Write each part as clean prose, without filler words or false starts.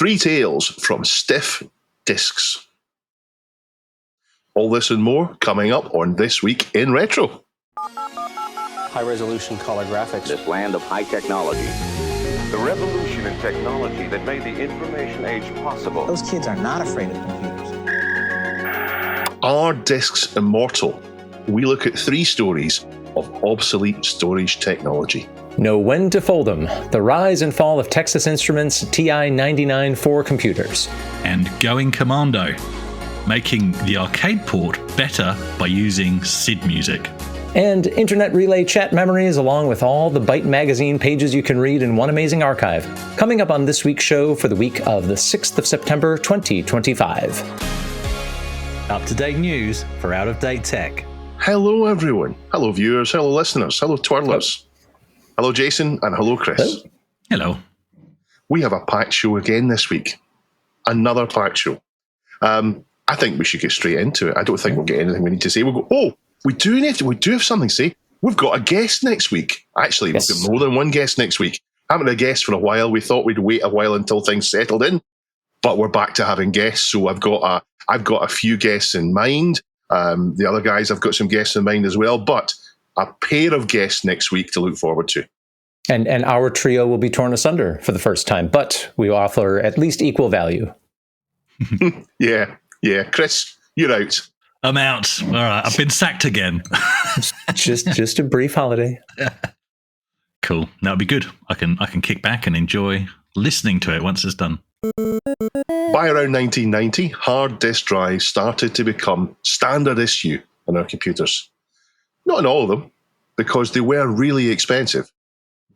Three tales from stiff disks. All this and more coming up on This Week in Retro. High-resolution color graphics. This land of high technology. The revolution in technology that made the information age possible. Those kids are not afraid of computers. Are Disks Immortal? We look at three stories of obsolete storage technology. Know when to fold them. The rise and fall of Texas Instruments TI99 for computers. And going Commando, making the arcade port better by using SID music. And internet relay chat memories along with all the Byte magazine pages you can read in one amazing archive. Coming up on this week's show for the week of the 6th of September 2025. Up-to-date news for out-of-date tech. Hello everyone. Hello viewers. Hello listeners. Hello twirlers. Hello Jason and hello Chris. Hello. We have a packed show again this week. Another packed show. I think we should get straight into it. I don't think we'll get anything we need to say. We'll go, we do have something to say. We've got a guest next week. Actually, Yes. We've got more than one guest next week. Haven't had a guest for a while. We thought we'd wait a while until things settled in, but we're back to having guests. So I've got a few guests in mind. The other guys, I've got some guests in mind as well, but a pair of guests next week to look forward to. And our trio will be torn asunder for the first time, but we offer at least equal value. Yeah. Chris, you're out. I'm out. All right, I've been sacked again. just a brief holiday. Cool. That'll be good. I can kick back and enjoy listening to it once it's done. By around 1990, hard disk drives started to become standard issue in our computers. Not in all of them, because they were really expensive,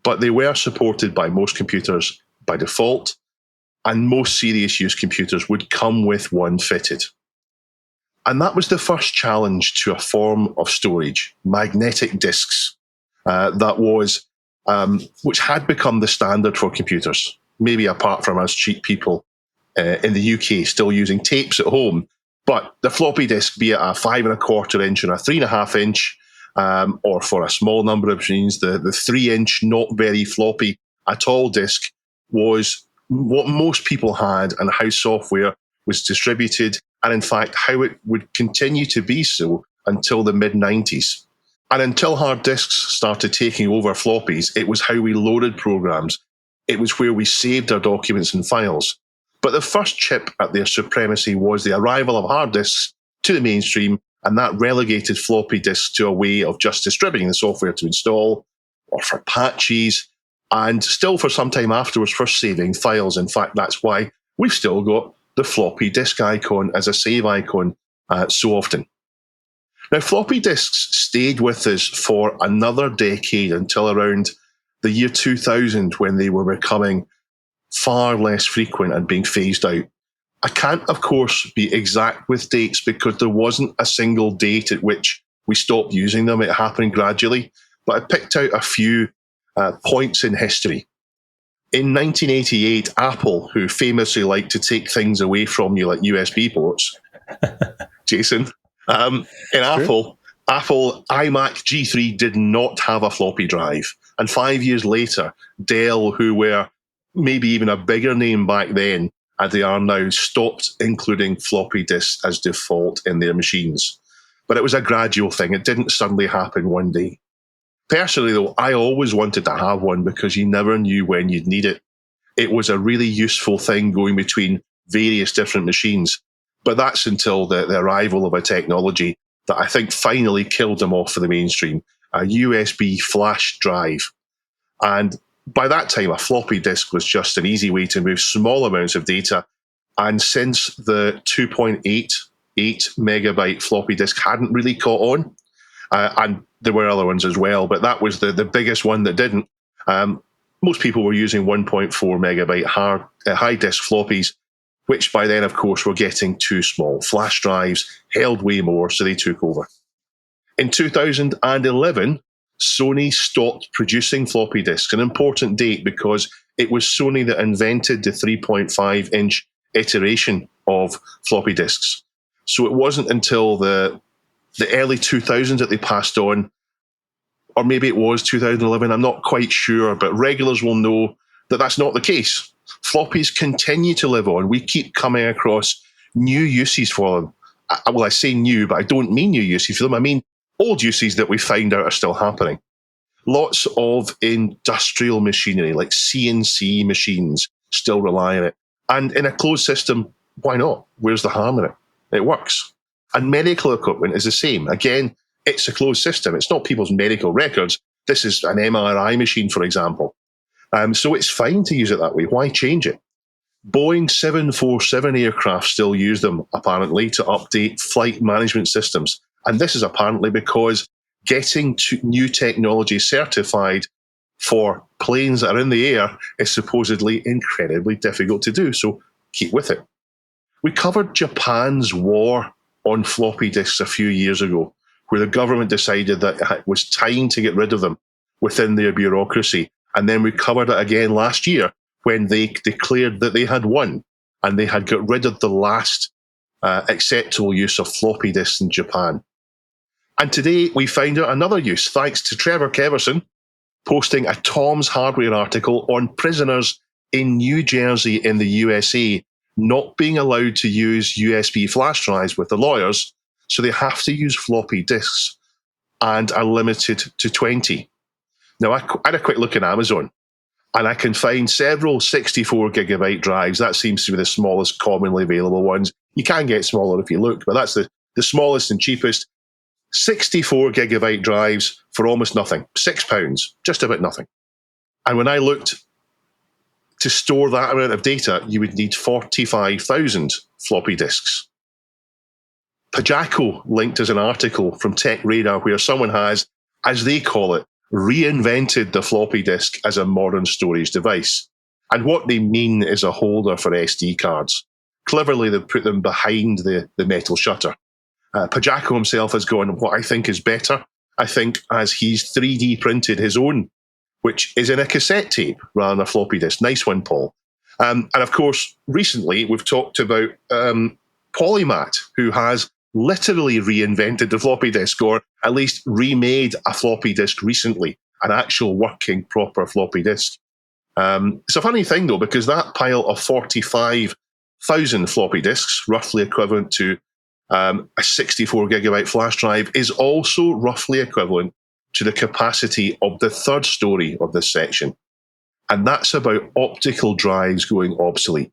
but they were supported by most computers by default, and most serious use computers would come with one fitted. And that was the first challenge to a form of storage, magnetic disks, which had become the standard for computers, maybe apart from us cheap people in the UK still using tapes at home. But the floppy disk, be it a 5 1/4 inch and a 3 1/2 inch, or for a small number of machines, the 3 inch, not very floppy at all disk was what most people had and how software was distributed, and in fact how it would continue to be so until the mid-90s. And until hard disks started taking over floppies, it was how we loaded programs. It was where we saved our documents and files. But the first chip at their supremacy was the arrival of hard disks to the mainstream, and that relegated floppy disks to a way of just distributing the software to install, or for patches, and still for some time afterwards for saving files. In fact, that's why we've still got the floppy disk icon as a save icon so often. Now, floppy disks stayed with us for another decade until around the year 2000, when they were becoming far less frequent and being phased out. I can't, of course, be exact with dates because there wasn't a single date at which we stopped using them. It happened gradually, but I picked out a few points in history. In 1988, Apple, who famously liked to take things away from you like USB ports, Jason, Apple iMac G3 did not have a floppy drive. And 5 years later, Dell, who were maybe even a bigger name back then, as they are now, stopped including floppy disks as default in their machines. But it was a gradual thing. It didn't suddenly happen one day. Personally, though, I always wanted to have one because you never knew when you'd need it. It was a really useful thing going between various different machines. But that's until the arrival of a technology that I think finally killed them off for the mainstream, a USB flash drive. And by that time, a floppy disk was just an easy way to move small amounts of data. And since the 2.88 megabyte floppy disk hadn't really caught on, and there were other ones as well, but that was the biggest one that didn't, most people were using 1.4 megabyte high disk floppies, which by then, of course, were getting too small. Flash drives held way more, so they took over. In 2011, Sony stopped producing floppy disks, an important date because it was Sony that invented the 3.5-inch iteration of floppy disks. So it wasn't until the early 2000s that they passed on, or maybe it was 2011, I'm not quite sure, but regulars will know that that's not the case. Floppies continue to live on. We keep coming across new uses for them. I say new, but I don't mean new uses for them. I mean old uses that we find out are still happening. Lots of industrial machinery, like CNC machines, still rely on it. And in a closed system, why not? Where's the harm in it? It works. And medical equipment is the same. Again, it's a closed system. It's not people's medical records. This is an MRI machine, for example. So it's fine to use it that way. Why change it? Boeing 747 aircraft still use them, apparently, to update flight management systems. And this is apparently because getting new technology certified for planes that are in the air is supposedly incredibly difficult to do. So keep with it. We covered Japan's war on floppy disks a few years ago, where the government decided that it was time to get rid of them within their bureaucracy. And then we covered it again last year when they declared that they had won and they had got rid of the last acceptable use of floppy disks in Japan. And today we find out another use, thanks to Trevor Keverson posting a Tom's Hardware article on prisoners in New Jersey in the USA not being allowed to use USB flash drives with the lawyers, so they have to use floppy disks and are limited to 20. Now, I had a quick look at Amazon, and I can find several 64 gigabyte drives. That seems to be the smallest commonly available ones. You can get smaller if you look, but that's the smallest and cheapest. 64 gigabyte drives for almost nothing. £6, just about nothing. And when I looked to store that amount of data, you would need 45,000 floppy disks. Pajaco linked as an article from Tech Radar where someone has, as they call it, reinvented the floppy disk as a modern storage device. And what they mean is a holder for SD cards. Cleverly, they've put them behind the metal shutter. Pajaco himself has gone what I think is better. I think as he's 3D printed his own, which is in a cassette tape rather than a floppy disk. Nice one, Paul. And of course, recently we've talked about Polymat, who has literally reinvented the floppy disk, or at least remade a floppy disk recently, an actual working proper floppy disk. It's a funny thing though, because that pile of 45,000 floppy disks, roughly equivalent to a 64 gigabyte flash drive, is also roughly equivalent to the capacity of the third story of this section. And that's about optical drives going obsolete.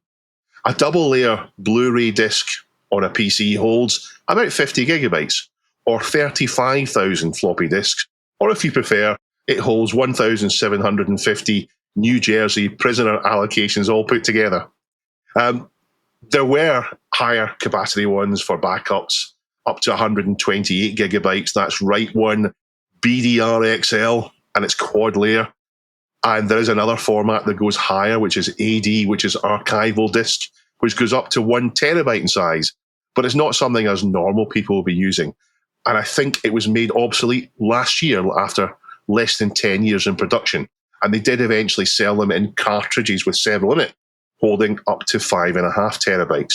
A double layer Blu-ray disc on a PC holds about 50 gigabytes, or 35,000 floppy disks, or if you prefer, it holds 1,750 New Jersey prisoner allocations all put together. There were higher capacity ones for backups, up to 128 gigabytes. That's Write One BDR-XL, and it's quad layer. And there is another format that goes higher, which is AD, which is archival disk, which goes up to 1 terabyte in size. But it's not something as normal people will be using. And I think it was made obsolete last year after less than 10 years in production. And they did eventually sell them in cartridges with several in it, holding up to 5.5 terabytes.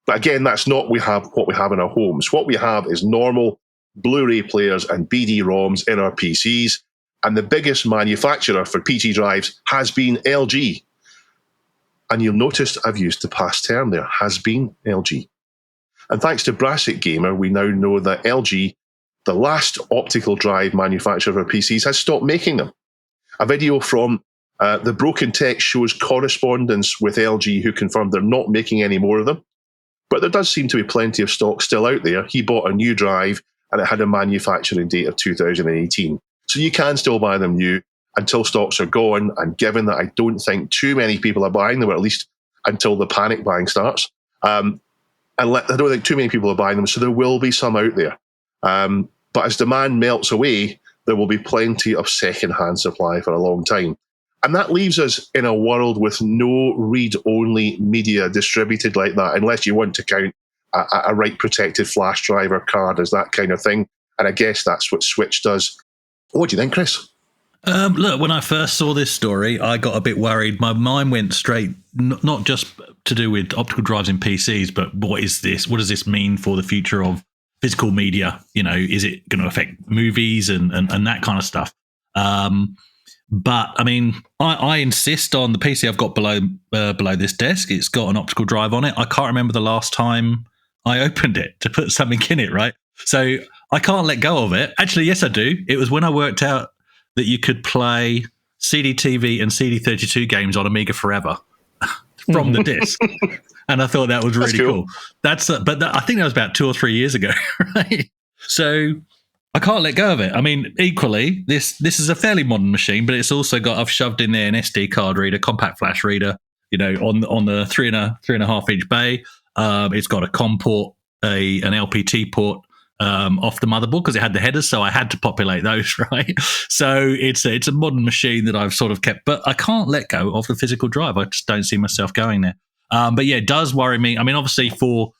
But again, that's not what we have in our homes. What we have is normal Blu-ray players and BD-ROMs in our PCs. And the biggest manufacturer for PC drives has been LG. And you'll notice I've used the past term there, has been LG. And thanks to Brassic Gamer, we now know that LG, the last optical drive manufacturer for PCs, has stopped making them. A video from the Broken Tech shows correspondence with LG, who confirmed they're not making any more of them. But there does seem to be plenty of stock still out there. He bought a new drive and it had a manufacturing date of 2018. So you can still buy them new until stocks are gone. And given that I don't think too many people are buying them, or at least until the panic buying starts, I don't think too many people are buying them, so there will be some out there. But as demand melts away, there will be plenty of second-hand supply for a long time. And that leaves us in a world with no read-only media distributed like that, unless you want to count a write-protected flash drive or card as that kind of thing. And I guess that's what Switch does. What do you think, Chris? Look, when I first saw this story, I got a bit worried. My mind went straight, not just to do with optical drives in PCs, but what is this? What does this mean for the future of physical media? You know, is it going to affect movies and that kind of stuff? But I mean, I insist on the PC I've got below this desk. It's got an optical drive on it. I can't remember the last time I opened it to put something in it, right? So I can't let go of it. Actually, yes, I do. It was when I worked out that you could play CD-TV and CD32 games on Amiga Forever from the disc. And I thought that was really cool. I think that was about 2 or 3 years ago, right? So I can't let go of it. I mean, equally, this is a fairly modern machine, but it's also got, I've shoved in there an SD card reader, compact flash reader, on the 3.5 inch bay. It's got a COM port, an LPT port off the motherboard because it had the headers, so I had to populate those, right? So it's a modern machine that I've sort of kept, but I can't let go of the physical drive. I just don't see myself going there. But yeah, it does worry me. I mean, obviously for,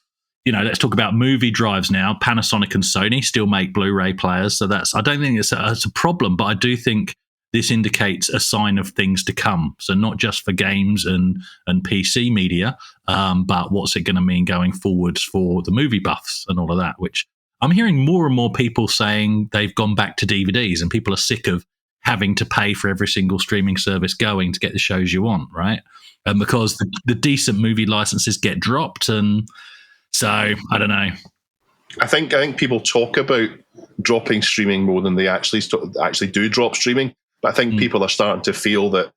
let's talk about movie drives now. Panasonic and Sony still make Blu-ray players, so I don't think it's a problem, but I do think this indicates a sign of things to come. So not just for games and PC media, but what's it going to mean going forwards for the movie buffs and all of that, which I'm hearing more and more people saying they've gone back to DVDs and people are sick of having to pay for every single streaming service going to get the shows you want, right? And because the decent movie licenses get dropped, and so I don't know. I think people talk about dropping streaming more than they actually do drop streaming. But I think people are starting to feel that,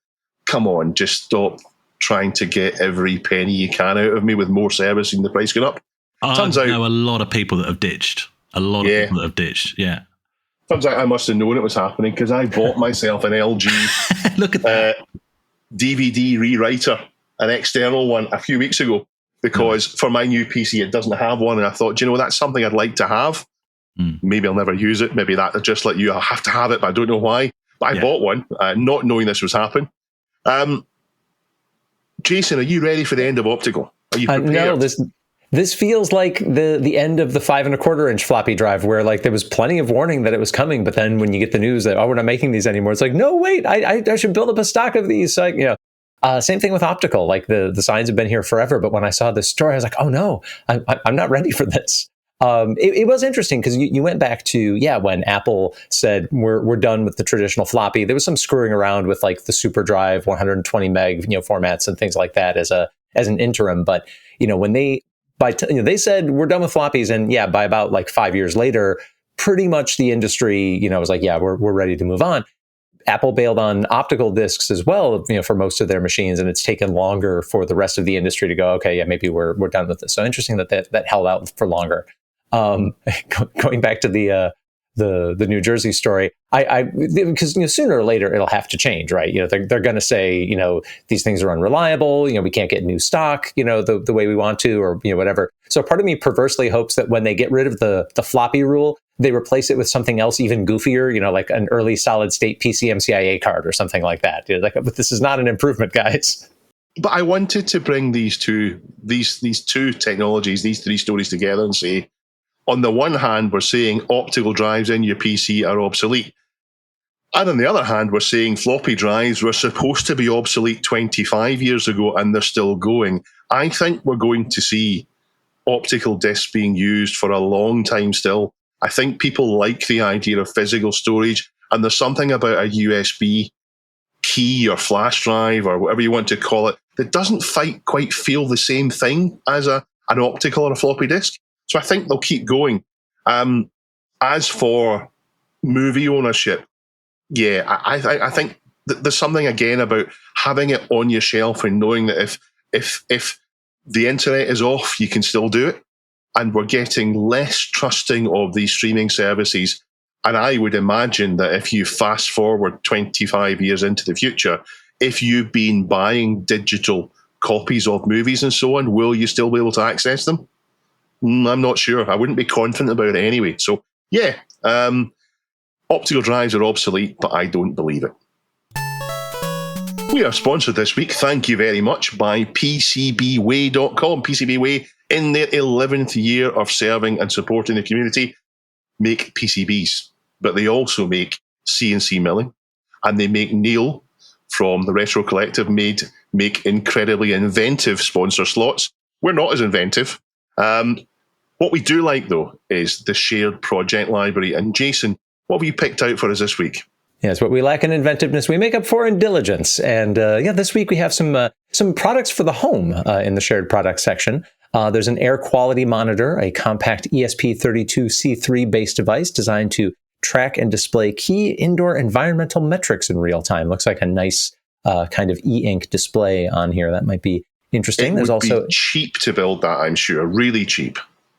come on, just stop trying to get every penny you can out of me with more service and the price going up. Turns out, know a lot of people that have ditched. Yeah. Turns out I must have known it was happening because I bought myself an LG Look at that. DVD rewriter, an external one, a few weeks ago, because for my new PC it doesn't have one, and I thought, that's something I'd like to have. Maybe I'll never use it. Maybe that just like you, I'll have to have it, but I don't know why. But I bought one, not knowing this was happening. Jason, are you ready for the end of optical? Are you prepared? No, this feels like the end of the 5 1/4 inch floppy drive, where like there was plenty of warning that it was coming, but then when you get the news that we're not making these anymore, it's like, no, wait, I should build up a stock of these. So, same thing with optical. Like the signs have been here forever, but when I saw this story, I was like, oh no, I'm not ready for this. It was interesting because you went back to, when Apple said we're done with the traditional floppy. There was some screwing around with like the super drive 120 meg formats and things like that as an interim. But when they said we're done with floppies, and by about like 5 years later, pretty much the industry was like, we're ready to move on. Apple bailed on optical discs as well, for most of their machines, and it's taken longer for the rest of the industry to go, okay, maybe we're done with this. So interesting that held out for longer. Going back to the New Jersey story, because sooner or later it'll have to change, right? They're going to say, these things are unreliable. We can't get new stock, the way we want to, or whatever. So part of me perversely hopes that when they get rid of the floppy rule, they replace it with something else even goofier, like an early solid state PCMCIA card or something like that. But this is not an improvement, guys. But I wanted to bring these two technologies, these three stories together and say, on the one hand, we're saying optical drives in your PC are obsolete. And on the other hand, we're saying floppy drives were supposed to be obsolete 25 years ago and they're still going. I think we're going to see optical discs being used for a long time still. I think people like the idea of physical storage, and there's something about a USB key or flash drive or whatever you want to call it that doesn't quite feel the same thing as an optical or a floppy disk. So I think they'll keep going. As for movie ownership, I think there's something again about having it on your shelf and knowing that if the internet is off, you can still do it. And we're getting less trusting of these streaming services. And I would imagine that if you fast forward 25 years into the future, if you've been buying digital copies of movies and so on, will you still be able to access them? I'm not sure. I wouldn't be confident about it anyway. So, optical drives are obsolete, but I don't believe it. We are sponsored this week, thank you very much, by PCBWay.com. PCBWay, in their 11th year of serving and supporting the community, make PCBs. But they also make CNC milling. And they make Neil from the Retro Collective make incredibly inventive sponsor slots. We're not as inventive. What we do like, though, is the shared project library. And Jason, what have you picked out for us this week? Yes, what we lack in inventiveness, we make up for in diligence. And this week we have some products for the home in the shared products section. There's an air quality monitor, a compact ESP32C3 based device designed to track and display key indoor environmental metrics in real time. Looks like a nice kind of e-ink display on here. That might be interesting. There's also cheap to build that, I'm sure, really cheap.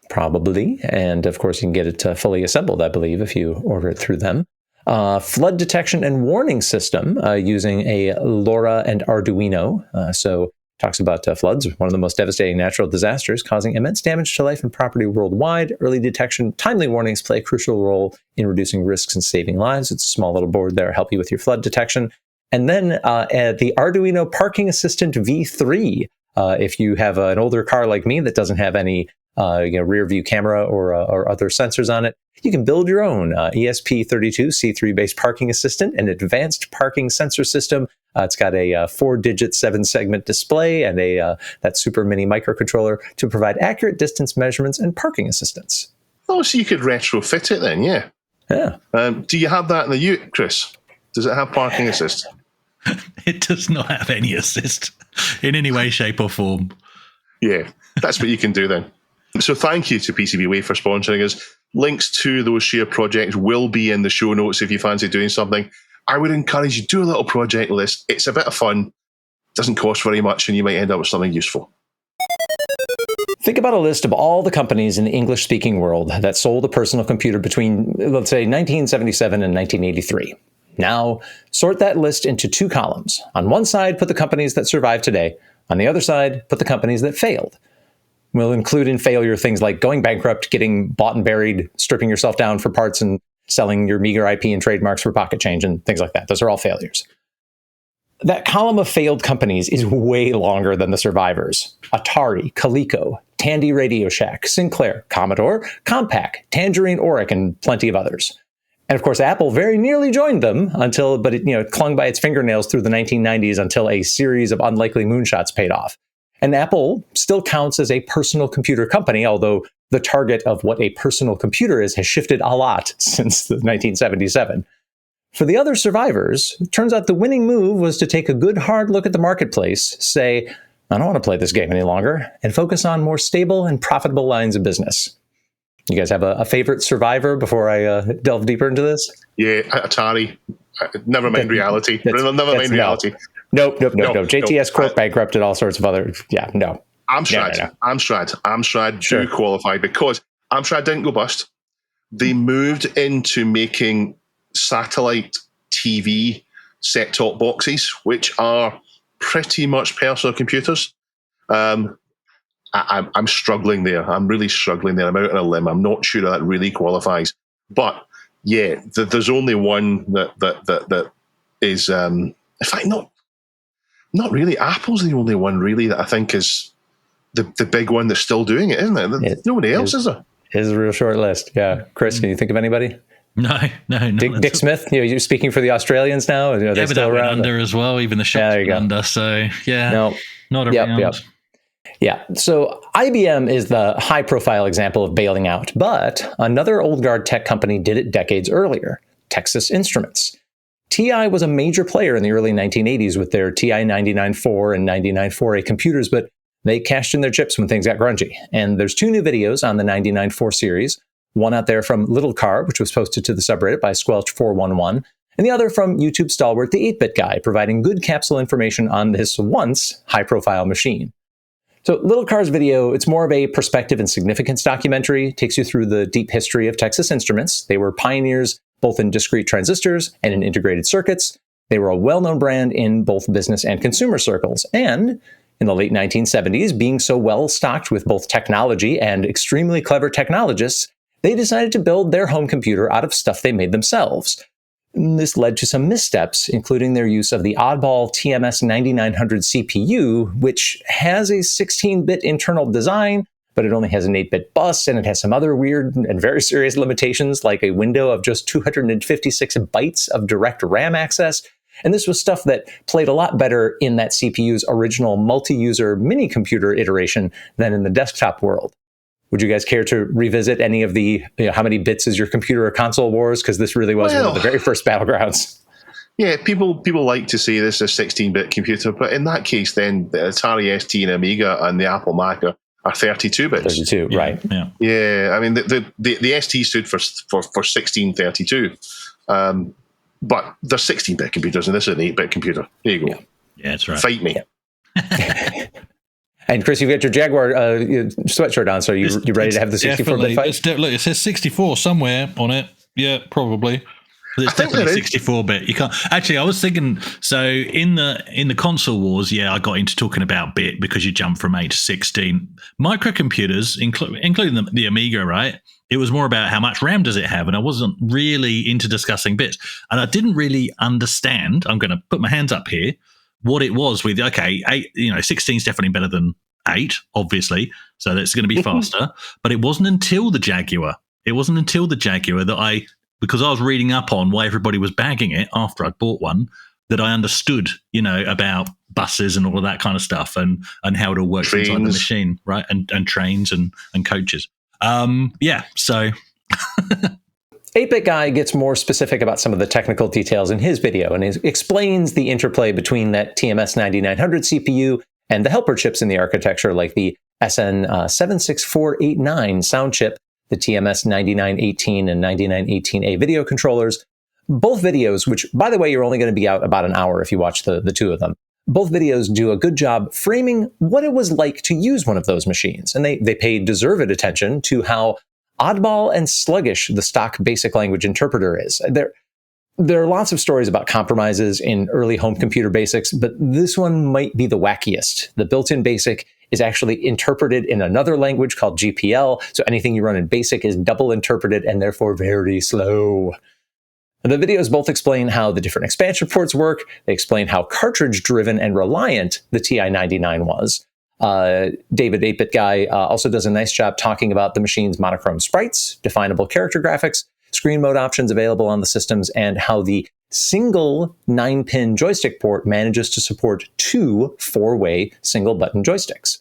Probably. And of course, you can get it fully assembled, I believe, if you order it through them. Flood detection and warning system using a LoRa and Arduino. So talks about floods, one of the most devastating natural disasters causing immense damage to life and property worldwide. Early detection, timely warnings play a crucial role in reducing risks and saving lives. It's a small little board there, help you with your flood detection. And then the Arduino Parking Assistant V3. If you have an older car like me that doesn't have any rear view camera or other sensors on it, you can build your own ESP32C3 based parking assistant, an advanced parking sensor system. It's got a 4-digit 7-segment display and that super mini microcontroller to provide accurate distance measurements and parking assistance. Oh, so you could retrofit it then, yeah. Yeah. Do you have that in the Ute, Chris? Does it have parking assist? It does not have any assist in any way, shape, or form. Yeah, that's what you can do then. So thank you to PCBWay for sponsoring us. Links to those shared projects will be in the show notes if you fancy doing something. I would encourage you to do a little project list. It's a bit of fun, doesn't cost very much, and you might end up with something useful. Think about a list of all the companies in the English-speaking world that sold a personal computer between, let's say, 1977 and 1983. Now, sort that list into 2 columns. On one side, put the companies that survive today. On the other side, put the companies that failed. We'll include in failure things like going bankrupt, getting bought and buried, stripping yourself down for parts and selling your meager IP and trademarks for pocket change and things like that. Those are all failures. That column of failed companies is way longer than the survivors. Atari, Coleco, Tandy Radio Shack, Sinclair, Commodore, Compaq, Tangerine Oric, and plenty of others. And of course, Apple very nearly joined them but it clung by its fingernails through the 1990s until a series of unlikely moonshots paid off. And Apple still counts as a personal computer company, although the target of what a personal computer is has shifted a lot since 1977. For the other survivors, it turns out the winning move was to take a good hard look at the marketplace, say, I don't want to play this game any longer, and focus on more stable and profitable lines of business. You guys have a favorite survivor before I delve deeper into this? Yeah, Atari. Never mind reality. Never mind reality. Nope. JTS Corp bankrupted all sorts of other. Yeah, no. Amstrad. No. Amstrad Sure. do qualify because Amstrad didn't go bust. They moved into making satellite TV set-top boxes, which are pretty much personal computers. I'm struggling there. I'm really struggling there. I'm out on a limb. I'm not sure that really qualifies. But yeah, there's only one that is, in fact, not really. Apple's the only one really that I think is the big one that's still doing it, isn't it? Nobody else is there. It's a real short list. Yeah. Chris, can you think of anybody? No. Dick Smith, you're speaking for the Australians now. Are they still around? Under as well, even the shops went under. So yeah, no, not around. Yep. Yeah, so IBM is the high-profile example of bailing out, but another old guard tech company did it decades earlier, Texas Instruments. TI was a major player in the early 1980s with their TI99-4 and 99-4A computers, but they cashed in their chips when things got grungy. And there's 2 new videos on the 99-4 series, one out there from Little Car, which was posted to the subreddit by Squelch411, and the other from YouTube stalwart The 8-Bit Guy, providing good capsule information on this once high-profile machine. So Little Car's video, it's more of a perspective and significance documentary, takes you through the deep history of Texas Instruments. They were pioneers both in discrete transistors and in integrated circuits. They were a well-known brand in both business and consumer circles. And in the late 1970s, being so well-stocked with both technology and extremely clever technologists, they decided to build their home computer out of stuff they made themselves. This led to some missteps, including their use of the oddball TMS 9900 CPU, which has a 16-bit internal design, but it only has an 8-bit bus, and it has some other weird and very serious limitations, like a window of just 256 bytes of direct RAM access. And this was stuff that played a lot better in that CPU's original multi-user mini-computer iteration than in the desktop world. Would you guys care to revisit any of the, how many bits is your computer or console wars? Because this really was one of the very first battlegrounds. Yeah, people like to say this is a 16-bit computer, but in that case, then the Atari ST and Amiga and the Apple Mac are 32 bits. 32, right? Yeah. Yeah, I mean the ST stood for 1632, but they're 16-bit computers, and this is an 8-bit computer. There you go. Yeah, that's right. Fight me. Yeah. And Chris, you've got your Jaguar sweatshirt on, so you ready to have the 64-bit fight? Look, it says 64 somewhere on it. Yeah, probably. But it's definitely 64-bit. You can't actually. I was thinking. So in the console wars, I got into talking about bit because you jump from 8 to 16. Microcomputers, including the Amiga, right? It was more about how much RAM does it have, and I wasn't really into discussing bits, and I didn't really understand. I'm going to put my hands up here. What it was with 16 is definitely better than 8, obviously. So that's going to be faster. But it wasn't until the Jaguar. That because I was reading up on why everybody was bagging it after I'd bought one, that I understood, about buses and all of that kind of stuff and how it all works inside the machine, right? And trains and coaches. So 8-Bit Guy gets more specific about some of the technical details in his video and explains the interplay between that TMS9900 CPU and the helper chips in the architecture, like the SN76489 sound chip, the TMS9918 and 9918A video controllers. Both videos, which, by the way, you're only going to be out about an hour if you watch the two of them. Both videos do a good job framing what it was like to use one of those machines. And they pay deserved attention to how oddball and sluggish the stock basic language interpreter is. There are lots of stories about compromises in early home computer basics, but this one might be the wackiest. The built-in basic is actually interpreted in another language called GPL, so anything you run in basic is double interpreted and therefore very slow. The videos both explain how the different expansion ports work. They explain how cartridge-driven and reliant the TI99 was. David 8-Bit Guy also does a nice job talking about the machine's monochrome sprites, definable character graphics, screen mode options available on the systems, and how the single 9-pin joystick port manages to support 2 4-way single-button joysticks.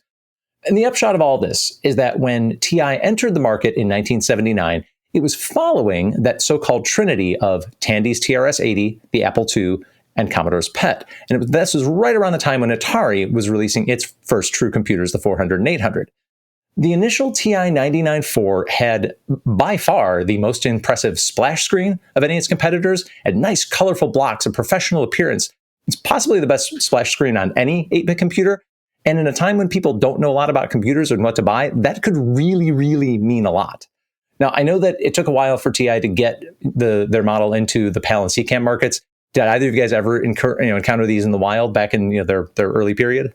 And the upshot of all this is that when TI entered the market in 1979, it was following that so-called trinity of Tandy's TRS-80, the Apple II, and Commodore's PET. And this was right around the time when Atari was releasing its first true computers, the 400 and 800. The initial TI-99-4 had, by far, the most impressive splash screen of any of its competitors, and nice, colorful blocks of professional appearance. It's possibly the best splash screen on any 8-bit computer, and in a time when people don't know a lot about computers and what to buy, that could really, really mean a lot. Now, I know that it took a while for TI to get their model into the PAL and CCAM markets. Did either of you guys ever encounter these in the wild back in their early period?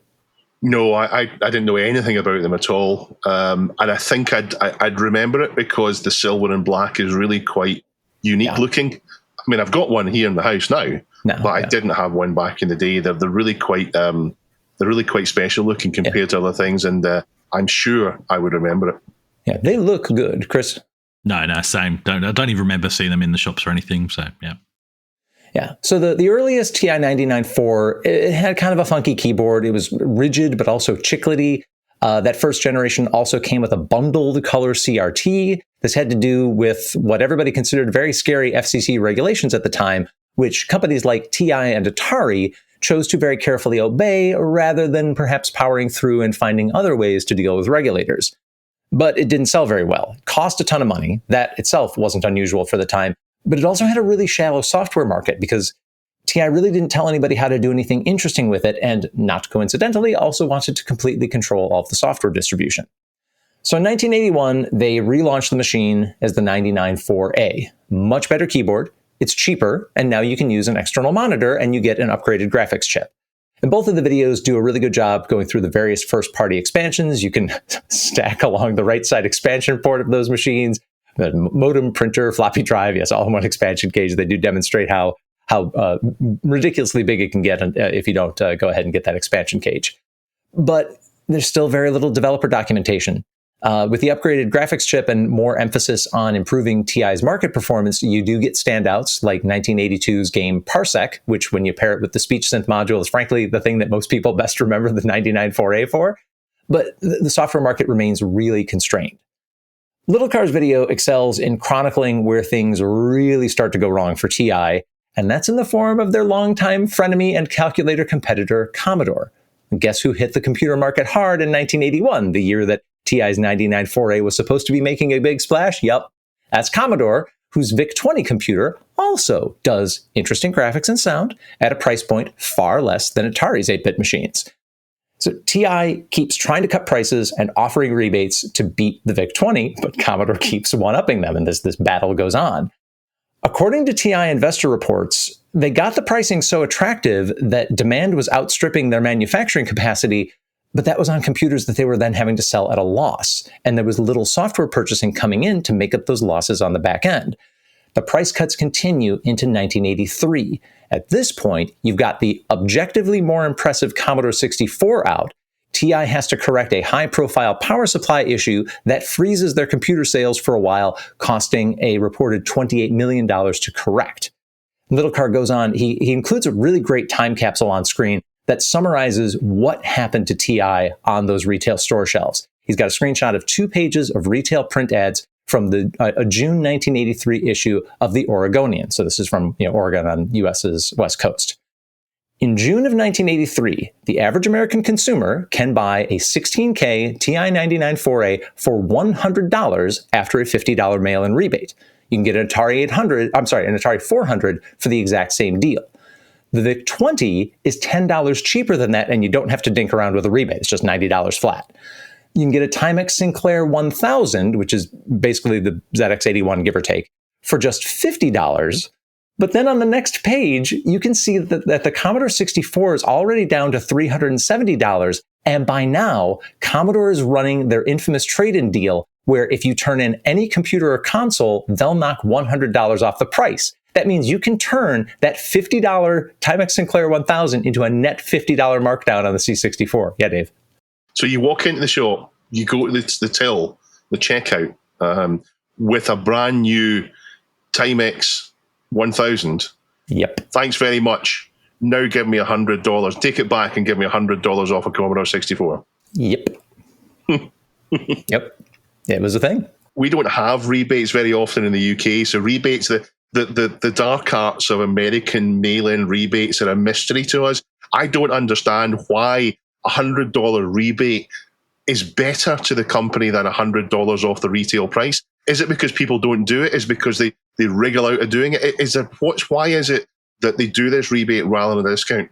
No, I didn't know anything about them at all, and I think I'd remember it because the silver and black is really quite unique looking. I mean, I've got one here in the house now, but I didn't have one back in the day. They're really quite special looking compared to other things, and I'm sure I would remember it. Yeah, they look good, Chris. No, same. I don't even remember seeing them in the shops or anything. So yeah. Yeah. So the earliest TI-99-4, it had kind of a funky keyboard. It was rigid, but also chiclety. That first generation also came with a bundled color CRT. This had to do with what everybody considered very scary FCC regulations at the time, which companies like TI and Atari chose to very carefully obey rather than perhaps powering through and finding other ways to deal with regulators. But it didn't sell very well. It cost a ton of money. That itself wasn't unusual for the time. But it also had a really shallow software market because TI really didn't tell anybody how to do anything interesting with it, and not coincidentally, also wanted to completely control all of the software distribution. So in 1981, they relaunched the machine as the 99-4A. Much better keyboard, it's cheaper, and now you can use an external monitor and you get an upgraded graphics chip. And both of the videos do a really good job going through the various first-party expansions. You can stack along the right side expansion port of those machines. The modem, printer, floppy drive, yes, all in one expansion cage. They do demonstrate how ridiculously big it can get if you don't go ahead and get that expansion cage. But there's still very little developer documentation. With the upgraded graphics chip and more emphasis on improving TI's market performance, you do get standouts like 1982's game Parsec, which when you pair it with the speech synth module is frankly the thing that most people best remember the 99-4A for. But the software market remains really constrained. Little Car's video excels in chronicling where things really start to go wrong for TI, and that's in the form of their longtime frenemy and calculator competitor, Commodore. And guess who hit the computer market hard in 1981, the year that TI's 99 4A was supposed to be making a big splash? Yup, that's Commodore, whose VIC-20 computer also does interesting graphics and sound at a price point far less than Atari's 8-bit machines. So TI keeps trying to cut prices and offering rebates to beat the VIC-20, but Commodore keeps one-upping them, and this battle goes on. According to TI investor reports, they got the pricing so attractive that demand was outstripping their manufacturing capacity, but that was on computers that they were then having to sell at a loss, and there was little software purchasing coming in to make up those losses on the back end. The price cuts continue into 1983. At this point, you've got the objectively more impressive Commodore 64 out. TI has to correct a high-profile power supply issue that freezes their computer sales for a while, costing a reported $28 million to correct. Littlecar goes on, he includes a really great time capsule on screen that summarizes what happened to TI on those retail store shelves. He's got a screenshot of 2 pages of retail print ads from the a June 1983 issue of the Oregonian. So this is from Oregon on U.S.'s West Coast. In June of 1983, the average American consumer can buy a 16K TI99 4A for $100 after a $50 mail-in rebate. You can get an Atari 400 for the exact same deal. The VIC-20 is $10 cheaper than that, and you don't have to dink around with a rebate. It's just $90 flat. You can get a Timex Sinclair 1000, which is basically the ZX81, give or take, for just $50. But then on the next page, you can see that the Commodore 64 is already down to $370. And by now, Commodore is running their infamous trade-in deal, where if you turn in any computer or console, they'll knock $100 off the price. That means you can turn that $50 Timex Sinclair 1000 into a net $50 markdown on the C64. Yeah, Dave. So you walk into the shop, you go to the till, the checkout, with a brand new Timex 1000. Yep. Thanks very much. Now give me $100. Take it back and give me $100 off a Commodore 64. Yep. Yep. It was a thing. We don't have rebates very often in the UK, so rebates, the dark arts of American mail-in rebates are a mystery to us. I don't understand why $100 rebate is better to the company than $100 off the retail price. Is it because people don't do it? Is it because they wriggle out of doing it? Why is it that they do this rebate rather than a discount?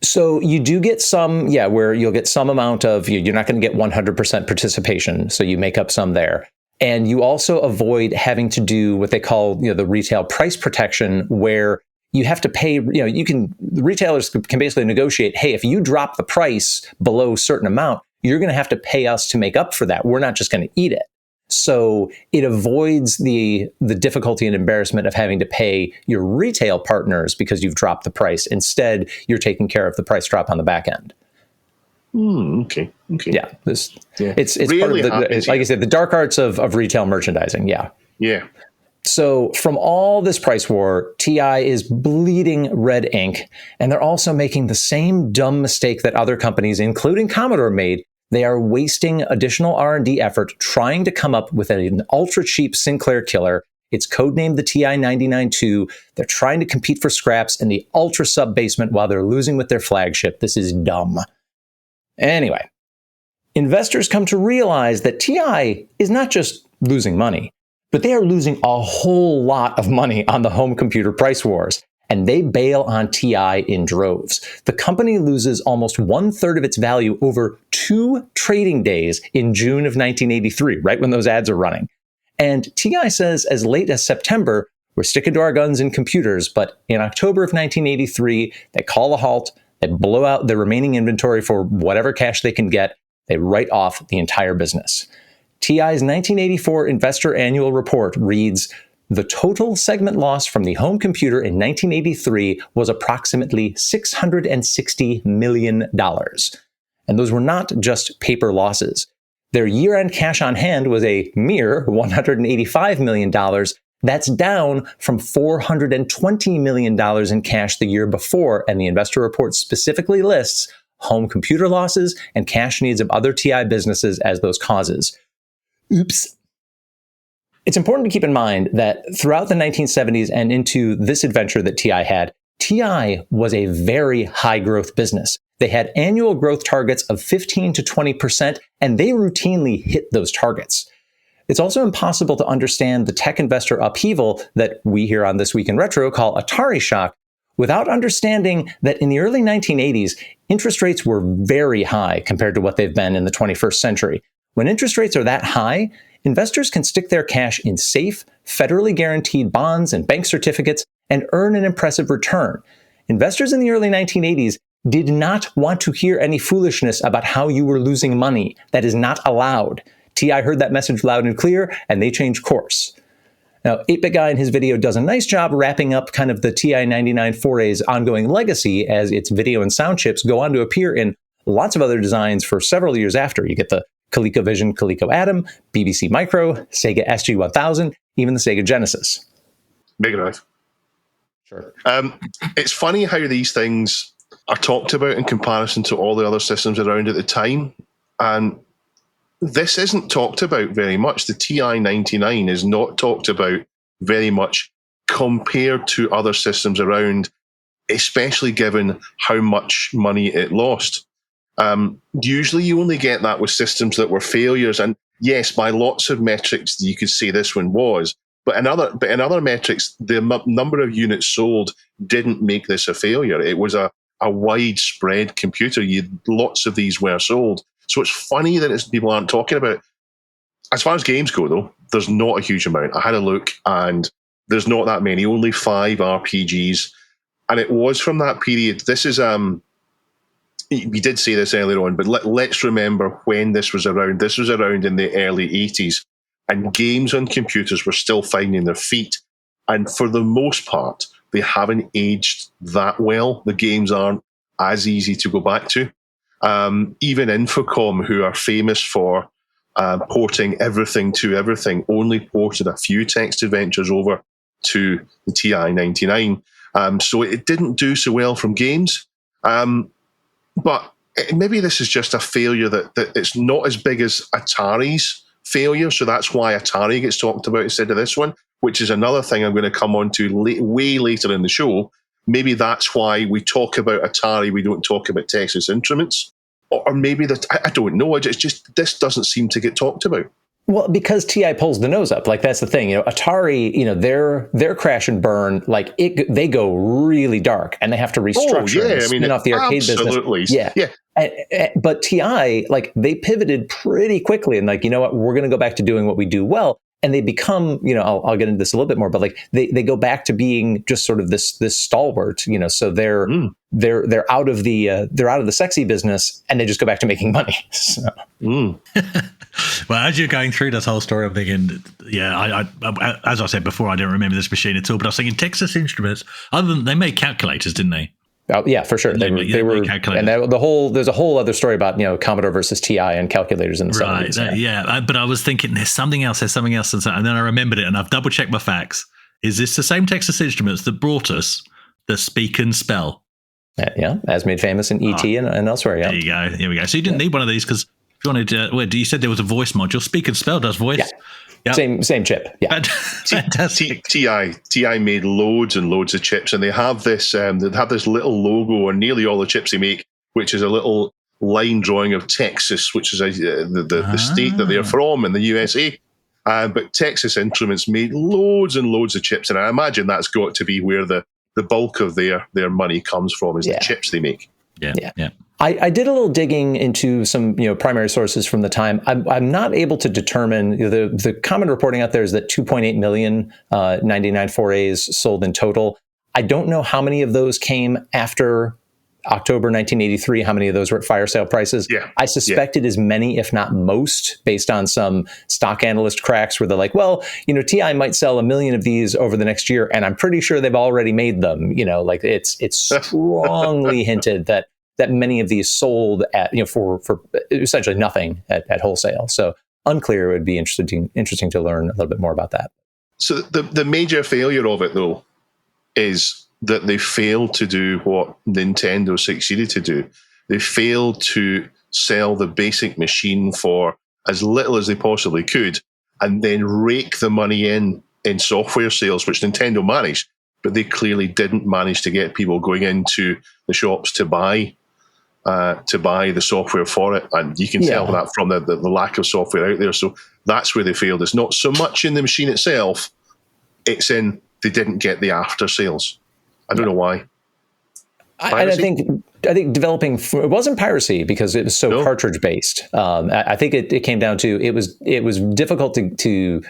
So you do get some, where you'll get some amount of, you're not going to get 100% participation, so you make up some there. And you also avoid having to do what they call, the retail price protection, where you have to pay, the retailers can basically negotiate, hey, if you drop the price below a certain amount, you're going to have to pay us to make up for that. We're not just going to eat it. So it avoids the difficulty and embarrassment of having to pay your retail partners because you've dropped the price. Instead, you're taking care of the price drop on the back end. Okay. Yeah. It's really part of like I said, the dark arts of retail merchandising. Yeah. Yeah. So from all this price war, TI is bleeding red ink, and they're also making the same dumb mistake that other companies, including Commodore, made. They are wasting additional R&D effort trying to come up with an ultra-cheap Sinclair killer. It's codenamed the TI99-2. They're trying to compete for scraps in the ultra-sub basement while they're losing with their flagship. This is dumb. Anyway, investors come to realize that TI is not just losing money, but they are losing a whole lot of money on the home computer price wars, and they bail on TI in droves. The company loses almost 1/3 of its value over 2 trading days in June of 1983, right when those ads are running. And TI says as late as September, we're sticking to our guns in computers, but in October of 1983, they call a halt, they blow out their remaining inventory for whatever cash they can get, they write off the entire business. TI's 1984 investor annual report reads, the total segment loss from the home computer in 1983 was approximately $660 million. And those were not just paper losses. Their year-end cash on hand was a mere $185 million. That's down from $420 million in cash the year before, and the investor report specifically lists home computer losses and cash needs of other TI businesses as those causes. Oops. It's important to keep in mind that throughout the 1970s and into this adventure that TI had, TI was a very high growth business. They had annual growth targets of 15 to 20%, and they routinely hit those targets. It's also impossible to understand the tech investor upheaval that we here on This Week in Retro call Atari shock without understanding that in the early 1980s, interest rates were very high compared to what they've been in the 21st century. When interest rates are that high, investors can stick their cash in safe, federally guaranteed bonds and bank certificates and earn an impressive return. Investors in the early 1980s did not want to hear any foolishness about how you were losing money. That is not allowed. TI heard that message loud and clear, and they changed course. Now, 8-Bit Guy in his video does a nice job wrapping up kind of the TI99 foray's ongoing legacy as its video and sound chips go on to appear in lots of other designs for several years after. You get the ColecoVision, Coleco Atom, BBC Micro, Sega SG-1000, even the Sega Genesis. Mega Drive. Sure. It's funny how these things are talked about in comparison to all the other systems around at the time. And this isn't talked about very much. The TI99 is not talked about very much compared to other systems around, especially given how much money it lost. Usually you only get that with systems that were failures. And yes, by lots of metrics, you could say this one was. But in other metrics, the number of units sold didn't make this a failure. It was a widespread computer. Lots of these were sold. So it's funny that people aren't talking about it. As far as games go, though, there's not a huge amount. I had a look, and there's not that many. Only 5 RPGs. And it was from that period. This is... we did say this earlier on, but let's remember when this was around. This was around in the early 80s. And games on computers were still finding their feet. And for the most part, they haven't aged that well. The games aren't as easy to go back to. Even Infocom, who are famous for porting everything to everything, only ported a few text adventures over to the TI-99. So it didn't do so well from games. But maybe this is just a failure that it's not as big as Atari's failure, so that's why Atari gets talked about instead of this one, which is another thing I'm going to come on to way later in the show. Maybe that's why we talk about Atari, we don't talk about Texas Instruments, or maybe that I don't know. It's just this doesn't seem to get talked about. Well, because TI pulls the nose up, like that's the thing. Atari, their crash and burn, like they go really dark, and they have to restructure and spin off the arcade absolutely. business. Yeah. But TI, like they pivoted pretty quickly, and like, you know what, we're going to go back to doing what we do well, and they become, I'll get into this a little bit more, but like they go back to being just sort of this stalwart, so they're out of the sexy business, and they just go back to making money. So. Well, as you're going through this whole story, I'm thinking, I as I said before, I didn't remember this machine at all, but I was thinking Texas Instruments, other than they made calculators, didn't they? Oh, yeah, for sure. They were, and there's a whole other story about Commodore versus TI and calculators in the 70s. But I was thinking there's something else, and then I remembered it, and I've double checked my facts. Is this the same Texas Instruments that brought us the Speak and Spell? Yeah, as made famous in ET and elsewhere. Yeah, there you go. Here we go. So you didn't need one of these because if you wanted, you said there was a voice module. Speak and Spell does voice. Yeah. Yep. Same chip. Yeah. Fantastic. TI made loads and loads of chips, and they have this little logo on nearly all the chips they make, which is a little line drawing of Texas, which is the state that they're from in the USA. But Texas Instruments made loads and loads of chips, and I imagine that's got to be where the bulk of their money comes from, is the chips they make. Yeah. I did a little digging into some primary sources from the time. I'm not able to determine, the common reporting out there is that 2.8 million 99 4As sold in total. I don't know how many of those came after October 1983, how many of those were at fire sale prices. I suspect it is many, if not most, based on some stock analyst cracks where they're like, well, TI might sell 1 million of these over the next year, and I'm pretty sure they've already made them. Like it's strongly hinted that many of these sold at for essentially nothing at wholesale. So unclear. It would be interesting to learn a little bit more about that. So the major failure of it, though, is that they failed to do what Nintendo succeeded to do. They failed to sell the basic machine for as little as they possibly could, and then rake the money in software sales, which Nintendo managed, but they clearly didn't manage to get people going into the shops to buy the software for it. And you can tell that from the lack of software out there. So that's where they failed. It's not so much in the machine itself, it's in they didn't get the after sales. I don't know why. I think developing it wasn't piracy because it was so cartridge based. I think it came down to it was difficult to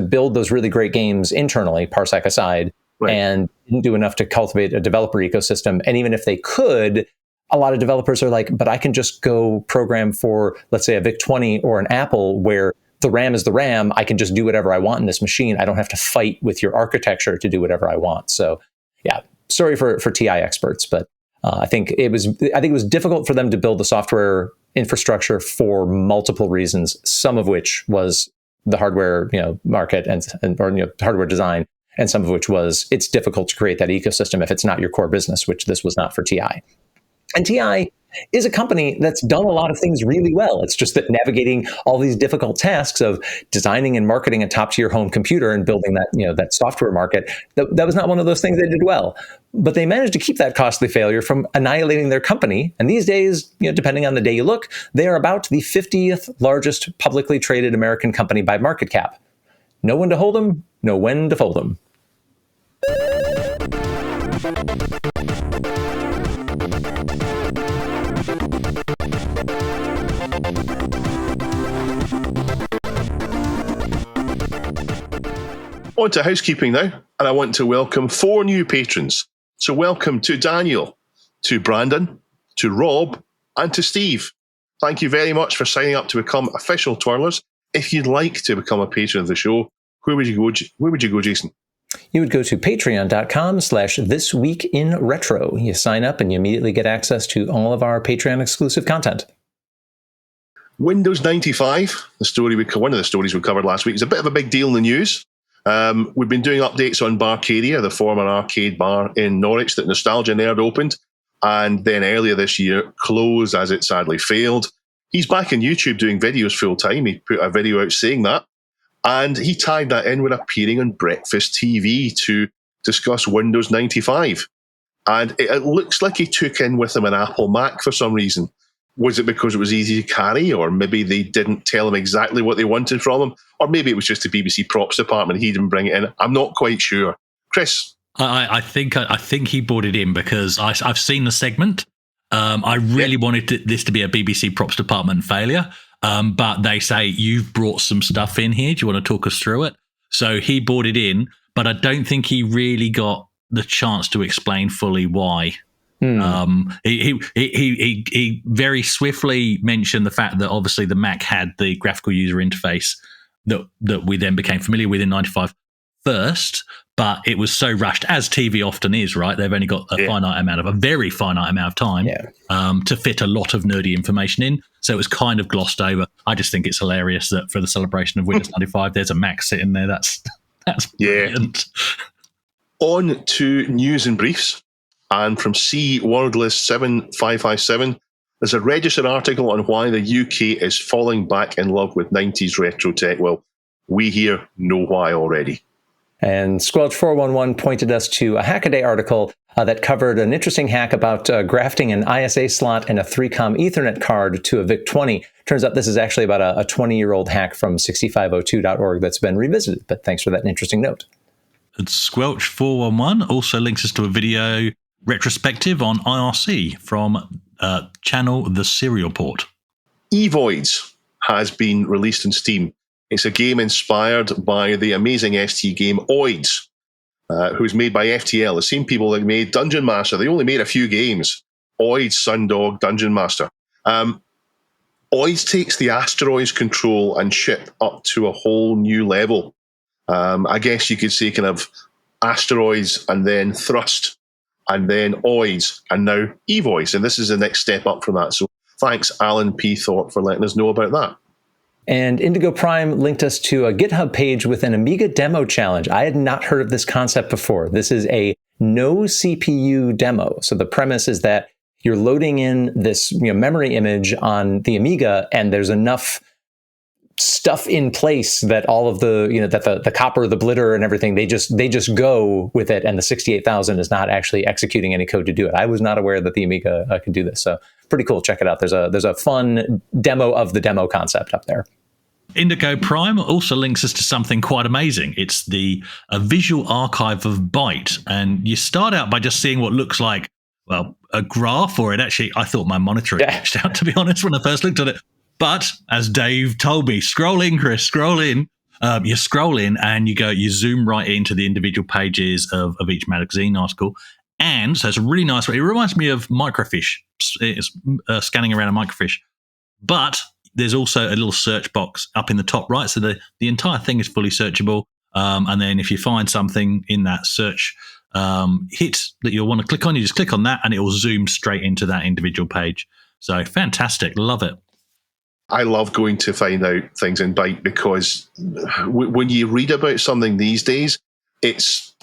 build those really great games internally, Parsec aside, and didn't do enough to cultivate a developer ecosystem. And even if they could, a lot of developers are like, but I can just go program for, let's say, a VIC-20 or an Apple where the RAM is the RAM. I can just do whatever I want in this machine. I don't have to fight with your architecture to do whatever I want. So, yeah, sorry for TI experts, but I think it was difficult for them to build the software infrastructure for multiple reasons. Some of which was the hardware, market and hardware design, and some of which was it's difficult to create that ecosystem if it's not your core business, which this was not for TI. And TI is a company that's done a lot of things really well. It's just that navigating all these difficult tasks of designing and marketing a top-tier home computer and building that, that software market, that was not one of those things they did well. But they managed to keep that costly failure from annihilating their company. And these days, depending on the day you look, they are about the 50th largest publicly traded American company by market cap. Know when to hold them, know when to fold them. On to housekeeping now, and I want to welcome 4 new patrons. So welcome to Daniel, to Brandon, to Rob, and to Steve. Thank you very much for signing up to become official twirlers. If you'd like to become a patron of the show, where would you go, Jason? You would go to patreon.com/thisweekinretro. You sign up and you immediately get access to all of our Patreon exclusive content. Windows 95, one of the stories we covered last week, is a bit of a big deal in the news. We've been doing updates on Barcadia, the former arcade bar in Norwich that Nostalgia Nerd opened, and then earlier this year closed as it sadly failed. He's back on YouTube doing videos full time. He put a video out saying that, and he tied that in with appearing on Breakfast TV to discuss Windows 95. And it looks like he took in with him an Apple Mac for some reason. Was it because it was easy to carry, or maybe they didn't tell him exactly what they wanted from him, or maybe it was just the BBC props department, he didn't bring it in? I'm not quite sure. Chris? I think he brought it in because I've seen the segment. I really wanted this to be a BBC props department failure, but they say, you've brought some stuff in here. Do you want to talk us through it? So he brought it in, but I don't think he really got the chance to explain fully why. He very swiftly mentioned the fact that obviously the Mac had the graphical user interface that we then became familiar with in 95 first, but it was so rushed, as TV often is, right? They've only got a very finite amount of time to fit a lot of nerdy information in. So it was kind of glossed over. I just think it's hilarious that for the celebration of Windows 95, there's a Mac sitting there. That's brilliant. On to news and briefs. And from C Wordless 7557, there's a Register article on why the UK is falling back in love with 90s retro tech. Well, we here know why already. And Squelch411 pointed us to a Hackaday article that covered an interesting hack about grafting an ISA slot and a 3-COM Ethernet card to a VIC-20. Turns out this is actually about a 20-year-old hack from 6502.org that's been revisited. But thanks for that interesting note. And Squelch411 also links us to a video retrospective on IRC from channel The Serial Port. Evoids has been released on Steam. It's a game inspired by the amazing ST game Oids, who's made by FTL, the same people that made Dungeon Master. They only made a few games. Oids, Sundog, Dungeon Master. Oids takes the asteroids control and ship up to a whole new level. I guess you could say kind of asteroids and then thrust and then Oids and now Evoids. And this is the next step up from that. So thanks, Alan P. Thorpe, for letting us know about that. And Indigo Prime linked us to a GitHub page with an Amiga demo challenge. I had not heard of this concept before. This is a no CPU demo. So the premise is that you're loading in this memory image on the Amiga, and there's enough stuff in place that all of the, that the copper, the blitter and everything, they just go with it. And the 68,000 is not actually executing any code to do it. I was not aware that the Amiga could do this. So pretty cool. Check it out. There's a fun demo of the demo concept up there. Indigo Prime also links us to something quite amazing. It's the visual archive of Byte. And you start out by just seeing what looks like, well, a graph, or it actually, I thought my monitor had glitched out, to be honest, when I first looked at it. But as Dave told me, scroll in, Chris, scroll in. You scroll in and you zoom right into the individual pages of each magazine article. And so it's a really nice way. It reminds me of microfiche. It's scanning around a microfiche. But there's also a little search box up in the top right. So the entire thing is fully searchable. And then if you find something in that search hit that you'll want to click on, you just click on that and it will zoom straight into that individual page. So fantastic. Love it. I love going to find out things in Byte because when you read about something these days, it's